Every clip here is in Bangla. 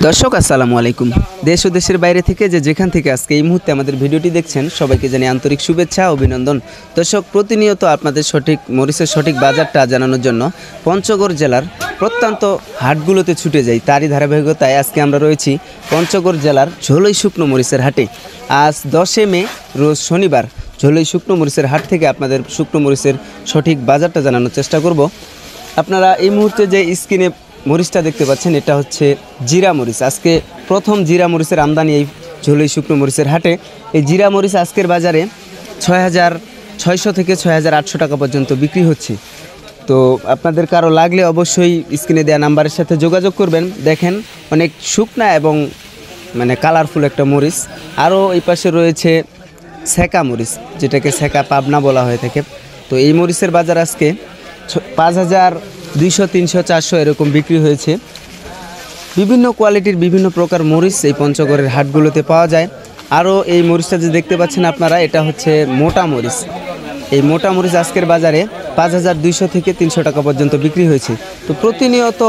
দর্শক আসসালামু আলাইকুম। দেশ ও দেশের বাইরে থেকে যেখান থেকে আজকে এই মুহূর্তে আমাদের ভিডিওটি দেখছেন সবাইকে জানাই আন্তরিক শুভেচ্ছা ও অভিনন্দন। দর্শক, প্রতিনিয়ত আপনাদের সঠিক মরিচের সঠিক বাজারটা জানানোর জন্য পঞ্চগড় জেলার প্রত্যন্ত হাটগুলোতে ছুটে যাই। তারই ধারাবাহিকতায় আজকে আমরা রয়েছি পঞ্চগড় জেলার ঝোলই শুকনো মরিচের হাটে। আজ 10 মে রোজ শনিবার ঝোলই শুকনো মরিচের হাট থেকে আপনাদের শুকনো মরিচের সঠিক বাজারটা জানানোর চেষ্টা করব। আপনারা এই মুহূর্তে যে স্ক্রিনে মরিচটা দেখতে পাচ্ছেন এটা হচ্ছে জিরা মরিচ। আজকে প্রথম জিরা মরিচের আমদানি এই ঝোলই শুকনো মরিচের হাটে। এই জিরা মরিচ আজকের বাজারে 6,600 থেকে 6,800 টাকা পর্যন্ত বিক্রি হচ্ছে। তো আপনাদের কারো লাগলে অবশ্যই স্ক্রিনে দেওয়া নাম্বারের সাথে যোগাযোগ করবেন। দেখেন অনেক শুকনা এবং কালারফুল একটা মরিচ। আরও এই পাশে রয়েছে সেকা মরিচ, যেটাকে সেকা পাবনা বলা হয়ে থাকে। তো এই মরিচের বাজার আজকে 5,200, 300, 400 এরকম বিক্রি হয়েছে। বিভিন্ন কোয়ালিটির বিভিন্ন প্রকার মরিচ এই পঞ্চগড়ের হাটগুলোতে পাওয়া যায়। আরও এই মরিচটা যে দেখতে পাচ্ছেন আপনারা, এটা হচ্ছে মোটা মরিচ। এই মোটা মরিচ আজকের বাজারে 5,200 থেকে 300 টাকা পর্যন্ত বিক্রি হয়েছে। তো প্রতিনিয়ত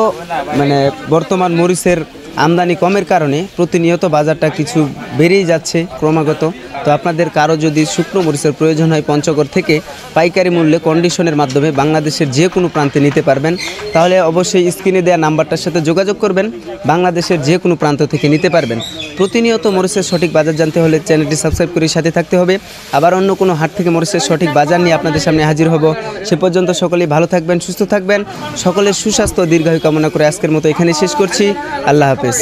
বর্তমান মরিচের আমদানি কমের কারণে প্রতিনিয়ত বাজারটা কিছু বেড়েই যাচ্ছে ক্রমাগত। তো আপনাদের কারো যদি শুকনো মরিচের প্রয়োজন হয় পঞ্চগড় থেকে পাইকারি মূল্যে কন্ডিশনের মাধ্যমে বাংলাদেশের যে কোনো প্রান্তে নিতে পারবেন। তাহলে অবশ্যই স্ক্রিনে দেওয়া নাম্বারটার সাথে যোগাযোগ করবেন, বাংলাদেশের যে কোনো প্রান্ত থেকে নিতে পারবেন। প্রতিনিয়ত মরিচের সঠিক বাজার জানতে হলে চ্যানেলটি সাবস্ক্রাইব করে সাথে থাকতে হবে। আবার অন্য কোনো হাট থেকে মরিচের সঠিক বাজার নিয়ে আপনাদের সামনে হাজির হব। সে পর্যন্ত সকলেই ভালো থাকবেন, সুস্থ থাকবেন। সকলের সুস্বাস্থ্য ও দীর্ঘায়ু কামনা করে আজকের মতো এখানে শেষ করছি। আল্লাহ হাফেজ।